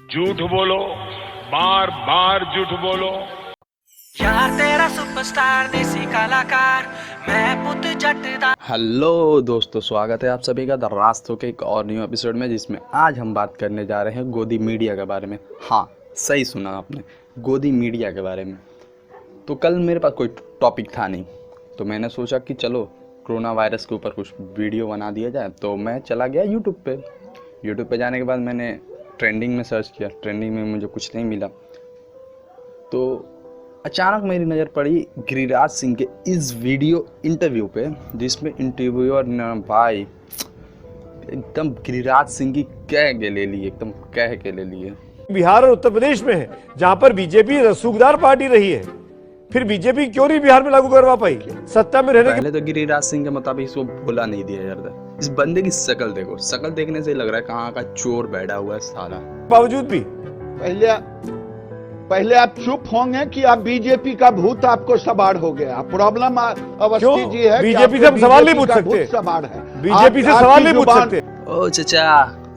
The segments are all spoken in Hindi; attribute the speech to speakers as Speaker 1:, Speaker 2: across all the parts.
Speaker 1: झूठ बोलो, बार बार झूठ बोलो।
Speaker 2: यार तेरा सुपरस्टार देसी कलाकार मैं पुत जटदा।
Speaker 3: हेलो दोस्तों, स्वागत है आप सभी का द रास्तों के एक और न्यू एपिसोड में, जिसमें आज हम बात करने जा रहे हैं गोदी मीडिया के बारे में। हाँ, सही सुना आपने, गोदी मीडिया के बारे में। तो कल मेरे पास कोई टॉपिक था नहीं, तो मैंने सोचा कि चलो कोरोना वायरस के ऊपर कुछ वीडियो बना दिया जाए। तो मैं चला गया यूट्यूब पे जाने के बाद मैंने ट्रेंडिंग में सर्च किया। ट्रेंडिंग में मुझे कुछ नहीं मिला, तो अचानक मेरी नज़र पड़ी गिरिराज सिंह के इस वीडियो इंटरव्यू पे, जिसमें इंटरव्यूअर ने भाई एकदम गिरिराज सिंह की कह के ले ली, एकदम कह के ले लिए।
Speaker 4: बिहार और उत्तर प्रदेश में है जहां पर बीजेपी रसूखदार पार्टी रही है, फिर बीजेपी क्यों नहीं बिहार में लागू करवा पाई सत्ता में रहने के?
Speaker 3: पहले तो गिरिराज सिंह के मुताबिक इसको बोला नहीं दिया जाता। इस बंदे की शक्ल देखो, शक्ल देखने से लग रहा है कहाँ का चोर बैठा हुआ है साला।
Speaker 4: बावजूद भी
Speaker 5: पहले आप चुप होंगे कि आप बीजेपी का भूत आपको सवार हो गया। प्रॉब्लम अवस्थी जी है,
Speaker 4: बीजेपी से हम सवाल नहीं पूछ सकते,
Speaker 5: सवार है
Speaker 4: बीजेपी से सवाल नहीं पूछ सकते।
Speaker 3: ओ चचा,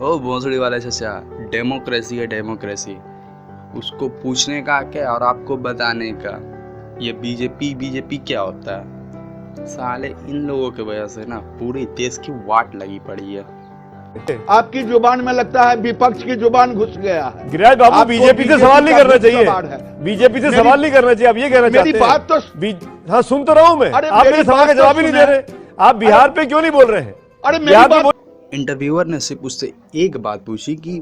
Speaker 3: ओ भोंसड़ी वाले चचा, डेमोक्रेसी है डेमोक्रेसी, उसको पूछने का क्या और आपको बताने का। ये बीजेपी क्या होता है? साले इन लोगों की वजह से ना पूरे देश की वाट लगी पड़ी है।
Speaker 5: आपकी जुबान में लगता है विपक्ष की जुबान घुस गया है।
Speaker 4: गिरिराज बाबू, बीजेपी से सवाल नहीं करना चाहिए, बीजेपी से सवाल नहीं करना चाहिए। आप ये कहना चाहते हैं?
Speaker 5: मेरी बात तो
Speaker 4: हाँ, सुन तो रहा हूं मैं। आप मेरे सवाल का जवाब ही नहीं दे रहे। आप बिहार पे क्यों नहीं बोल रहे हैं?
Speaker 5: अरे मेरी बात,
Speaker 3: इंटरव्यूअर ने सिर्फ उससे एक बात पूछी कि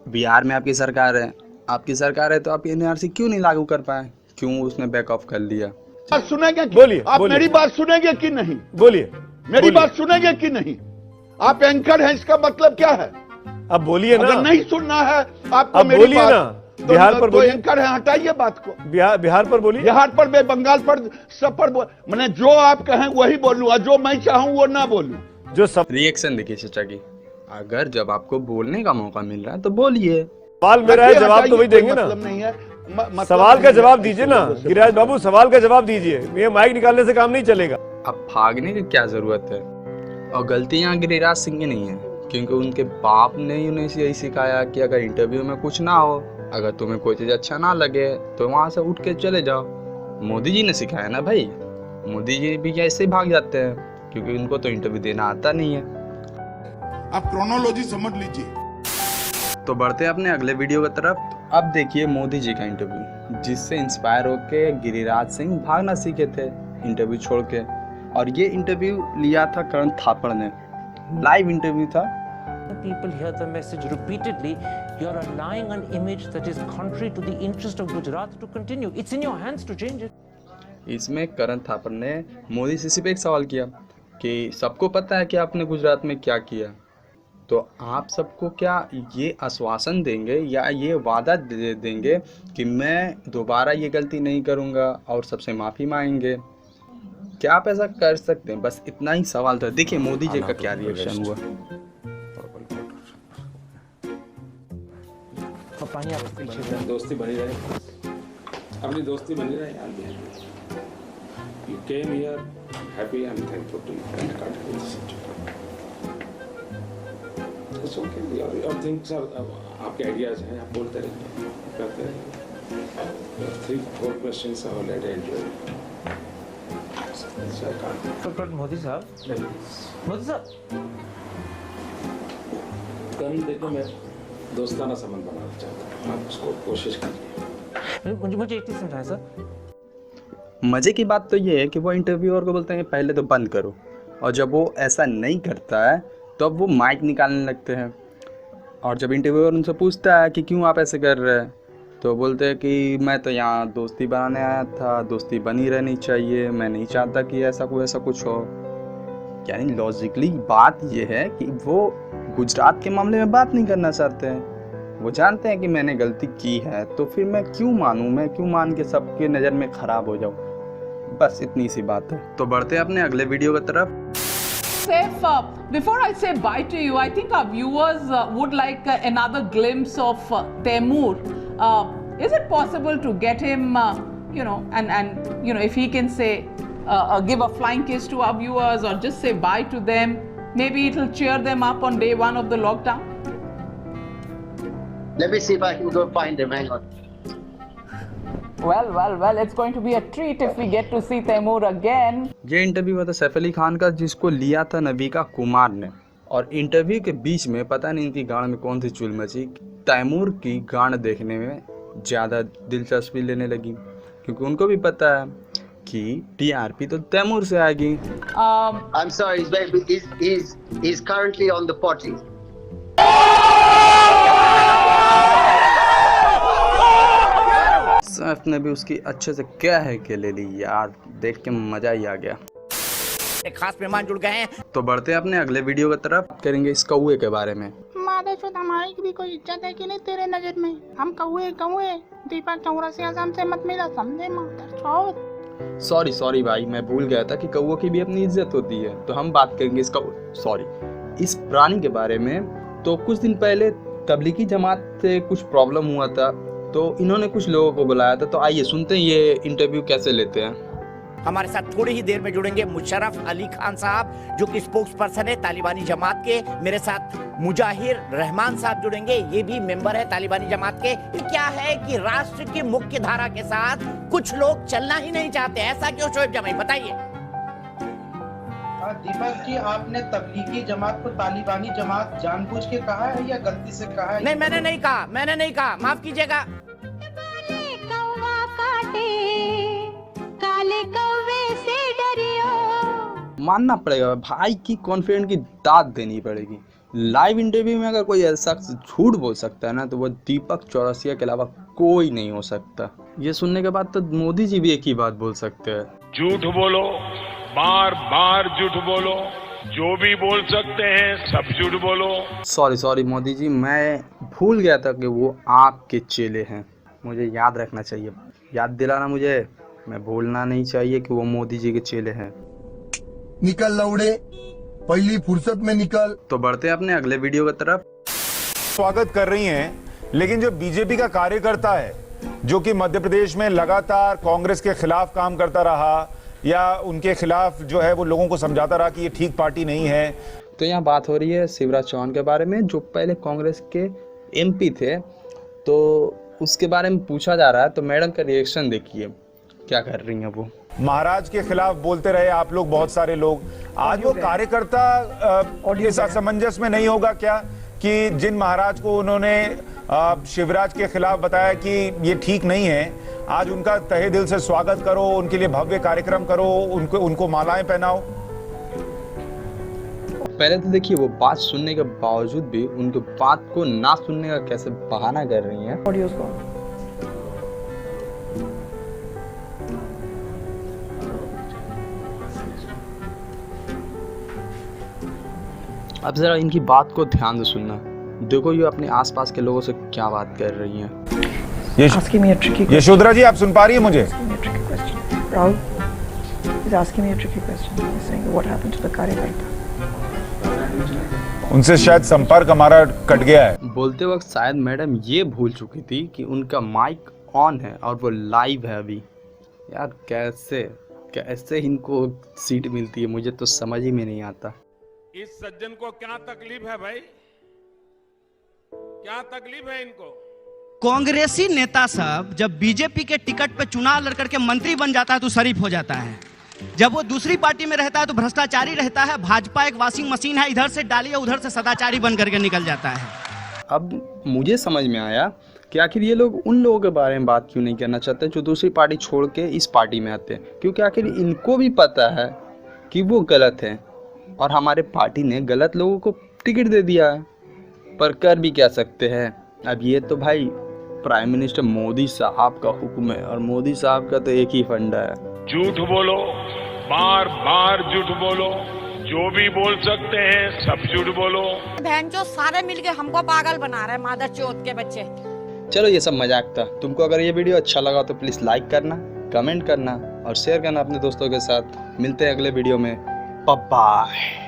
Speaker 3: बिहार में आपकी सरकार है तो आप एनआरसी क्यों नहीं लागू कर पाए, क्यों उसने बैक ऑफ कर लिया।
Speaker 5: सुनेंगे?
Speaker 4: बोलिए,
Speaker 5: आप
Speaker 4: बोलिए।
Speaker 5: मेरी बात सुनेंगे कि नहीं?
Speaker 4: बोलिए,
Speaker 5: मेरी बात सुनेंगे कि नहीं? आप एंकर हैं, इसका मतलब क्या है?
Speaker 4: अब बोलिए ना।
Speaker 5: अगर नहीं सुनना है आपको
Speaker 4: अब
Speaker 5: मेरी
Speaker 4: बोलिए
Speaker 5: बात,
Speaker 4: ना।
Speaker 5: तो
Speaker 4: बिहार पर
Speaker 5: तो
Speaker 4: बोलिए।
Speaker 5: एंकर है, हटाइए बात को।
Speaker 4: बिहार पर बोलिए।
Speaker 5: बिहार पर, मैं बंगाल पर, सब पर मैंने जो आप कहें वही बोलूं, और जो मैं चाहूं वो ना बोलूं।
Speaker 4: जो सब
Speaker 3: रिएक्शन देखिए चचा की, अगर जब आपको बोलने का मौका मिल रहा है तो बोलिए।
Speaker 4: सवाल मेरा है, जवाब तो वही देंगे ना।
Speaker 5: मतलब नहीं है,
Speaker 4: सवाल का जवाब दीजिए ना गिरिराज बाबू, सवाल का जवाब दीजिए। ये माइक निकालने से काम नहीं चलेगा।
Speaker 3: अब भागने की क्या जरूरत है? और गलती यहाँ गिरिराज सिंह की नहीं है, क्योंकि उनके बाप ने ही उन्हें यही सिखाया कि अगर इंटरव्यू में कुछ ना हो, अगर तुम्हें कोई चीज अच्छा ना लगे तो वहां से उठ के चले जाओ। मोदी जी ने सिखाया ना भाई, मोदी जी भी ऐसे ही भाग जाते हैं, क्योंकि उनको तो इंटरव्यू देना आता नहीं है।
Speaker 6: आप क्रोनोलॉजी समझ लीजिए।
Speaker 3: तो बढ़ते हैं अपने अगले वीडियो की तरफ। अब देखिए मोदी जी का इंटरव्यू, जिससे इंस्पायर होके गिरिराज सिंह भागना सीखे थे इंटरव्यू छोड़ के। और ये इंटरव्यू लिया था करण थापड़ ने, लाइव इंटरव्यू था।
Speaker 7: People hear the message repeatedly, you're allowing an image that is contrary to the interest of Gujarat to continue. It's in your hands to change it.
Speaker 3: इसमें करण थापड़ ने मोदी से सिर्फ एक सवाल किया कि सबको पता है कि आपने गुजरात में क्या किया, तो आप सबको क्या ये आश्वासन देंगे या ये वादा दे देंगे कि मैं दोबारा ये गलती नहीं करूँगा और सबसे माफ़ी मांगेंगे? क्या आप ऐसा कर सकते हैं? बस इतना ही सवाल था। देखिए मोदी जी का क्या रिएक्शन हुआ।
Speaker 7: पानी आप पीछे
Speaker 8: दोस्ती बनी रहे, अपनी दोस्ती बनी रहे यार। You came here happy and thankful to you and can't have this it's okay. Your things are, आपके आइडियाज हैं, आप बोलते रहिए, करते रहिए। 3-4 questions are already enjoyed.
Speaker 7: Modi साहब
Speaker 8: कल देखो, मैं दोस्ताना संबंध बनाना चाहता हूँ, आप उसको कोशिश कीजिए।
Speaker 7: मुझे एक चीज समझाएं सर।
Speaker 3: मज़े की बात तो ये है कि वो इंटरव्यूअर को बोलते हैं पहले तो बंद करो, और जब वो ऐसा नहीं करता है तो अब वो माइक निकालने लगते हैं। और जब इंटरव्यूअर उनसे पूछता है कि क्यों आप ऐसे कर रहे हैं, तो बोलते हैं कि मैं तो यहाँ दोस्ती बनाने आया था, दोस्ती बनी रहनी चाहिए, मैं नहीं चाहता कि ऐसा कुछ हो। यानी लॉजिकली बात ये है कि वो गुजरात के मामले में बात नहीं करना चाहते हैं। वो जानते हैं कि मैंने गलती की है, तो फिर मैं क्यों मान के सबके नज़र में ख़राब हो जाऊँ। बस इतनी सी बात है। तो बढ़ते हैं अपने अगले वीडियो की तरफ।
Speaker 9: Saif, before I say bye to you, I think our viewers would like another glimpse of Taimur. Is it possible to get him, and if he can say, give a flying kiss to our viewers or just say bye to them, maybe it'll cheer them up on day one of the lockdown?
Speaker 10: Let me see if I can go find him. Hang on.
Speaker 9: Well, it's going to be a treat if we get to see Taimur again.
Speaker 3: ये इंटरव्यू हुआ था सैफ अली खान का, जिसको लिया था नविका कुमार ने। और इंटरव्यू के बीच में पता नहीं इनकी गाड़ में कौन सी चुल मची, तैमूर की गाड़ देखने में ज़्यादा दिलचस्पी लेने लगी, क्योंकि उनको भी पता है कि टीआरपी तो तैमूर से आएगी।
Speaker 10: I'm sorry, he's currently on the potty.
Speaker 3: Saif ने भी उसकी अच्छे से क्या है के ले ली यार, देख के मजा ही आ गया।
Speaker 11: एक खास मेहमान जुड़ गए हैं।
Speaker 3: तो बढ़ते हैं अपने अगले वीडियो की तरफ, करेंगे इस कौए के बारे में।
Speaker 12: मादेशुद हमारी भी कोई इज्जत है कि नहीं तेरे नजर में? हम कौए दीपक चौरसिया से मत मिला, समझे मादर चौथ।
Speaker 3: सॉरी भाई, मैं भूल गया था कि कौओं की भी अपनी इज्जत होती है। तो हम बात करेंगे इस प्राणी के बारे में। तो कुछ दिन पहले तबलीगी जमात से कुछ प्रॉब्लम हुआ था, तो इन्होंने कुछ लोगों को बुलाया था। तो आइए सुनते हैं ये इंटरव्यू कैसे लेते हैं।
Speaker 11: हमारे साथ थोड़ी ही देर में जुड़ेंगे मुशर्रफ अली खान साहब, जो कि स्पोक्स पर्सन है तालिबानी जमात के। मेरे साथ मुजाहिर रहमान साहब जुड़ेंगे, ये भी मेंबर है तालिबानी जमात के। क्या है कि राष्ट्र की मुख्य धारा के साथ कुछ लोग चलना ही नहीं चाहते, ऐसा क्यों शोएब जमाई, बताइए।
Speaker 13: दीपक जी, आपने तबलीगी जमात को तालिबानी जमात जानबूझ के कहा है या गलती से कहा है?
Speaker 11: नहीं, मैंने नहीं कहा, माफ कीजिएगा।
Speaker 12: काले कौवे से डरियो।
Speaker 3: मानना पड़ेगा भाई की कॉन्फिडेंट की दाद देनी पड़ेगी। लाइव इंटरव्यू में अगर कोई ऐसा झूठ बोल सकता है ना, तो वो दीपक चौरसिया के अलावा कोई नहीं हो सकता। ये सुनने के बाद तो मोदी जी भी एक ही बात बोल सकते हैं,
Speaker 1: झूठ बोलो, बार बार झूठ बोलो, जो भी बोल सकते हैं सब झूठ बोलो।
Speaker 3: सॉरी मोदी जी, मैं भूल गया था कि वो आपके चेले हैं। मुझे याद रखना चाहिए, याद दिलाना मुझे, मैं भूलना नहीं चाहिए कि वो मोदी जी के चेले हैं।
Speaker 14: निकल लौड़े, पहली फुर्सत में निकल।
Speaker 3: तो बढ़ते हैं अपने अगले वीडियो की तरफ।
Speaker 4: स्वागत कर रही हैं, लेकिन जो बीजेपी का कार्यकर्ता है, जो कि मध्य प्रदेश में लगातार कांग्रेस के खिलाफ काम करता रहा, या उनके खिलाफ जो है वो लोगों को समझाता रहा कि ये ठीक पार्टी नहीं है।
Speaker 3: तो यहाँ बात हो रही है शिवराज चौहान के बारे में, जो पहले कांग्रेस के एमपी थे। तो उसके बारे में पूछा जा रहा है, तो मैडम का रिएक्शन देखिए क्या कर रही हैं वो।
Speaker 4: महाराज के खिलाफ बोलते रहे आप लोग, बहुत सारे लोग। आज वो कार्यकर्ता इस असमंजस में नहीं होगा क्या कि जिन महाराज को उन्होंने शिवराज के खिलाफ बताया कि ये ठीक नहीं है, आज उनका तहे दिल से स्वागत करो, उनके लिए भव्य कार्यक्रम करो, उनको मालाएं पहनाओ।
Speaker 3: पहले तो देखिए, वो बात सुनने के बावजूद भी उनके बात को ना सुनने का कैसे बहाना कर रही हैं। अब जरा इनकी बात को ध्यान से सुनना। देखो ये अपने आसपास के लोगों से क्या बात कर रही हैं।
Speaker 4: यशोधरा जी, आप सुन पा रही है मुझे? उनसे शायद संपर्क हमारा कट गया है।
Speaker 3: बोलते वक्त शायद मैडम ये भूल चुकी थी कि उनका माइक ऑन है और वो लाइव है अभी। यार कैसे इनको सीट मिलती है, मुझे तो समझ ही में नहीं आता।
Speaker 1: इस सज्जन को क्या तकलीफ है भाई, क्या तकलीफ है इनको?
Speaker 15: कांग्रेसी नेता सब जब बीजेपी के टिकट पे चुनाव लड़ करके मंत्री बन जाता है तो शरीफ हो जाता है, जब वो दूसरी पार्टी में रहता है तो भ्रष्टाचारी रहता है। भाजपा एक वॉशिंग मशीन है, इधर से डालिए उधर से सदाचारी बन करके निकल जाता है।
Speaker 3: अब मुझे समझ में आया कि आखिर ये लोग उन लोगों के बारे में बात क्यों नहीं करना चाहते जो दूसरी पार्टी छोड़ के इस पार्टी में आते हैं, क्योंकि आखिर इनको भी पता है कि वो गलत है और हमारे पार्टी ने गलत लोगों को टिकट दे दिया है। पर कर भी क्या सकते हैं। अब ये तो भाई प्राइम मिनिस्टर मोदी साहब का हुक्म है और मोदी साहब का तो एक ही फंडा है,
Speaker 1: झूठ बोलो, बार बार झूठ बोलो, जो भी बोल सकते हैं सब झूठ बोलो।
Speaker 16: बहन जो सारे मिलके हमको पागल बना रहे हैं, मादर चौथ के बच्चे।
Speaker 3: चलो ये सब मजाक था। तुमको अगर ये वीडियो अच्छा लगा तो प्लीज लाइक करना, कमेंट करना और शेयर करना अपने दोस्तों के साथ। मिलते हैं अगले वीडियो में, बाय बाय।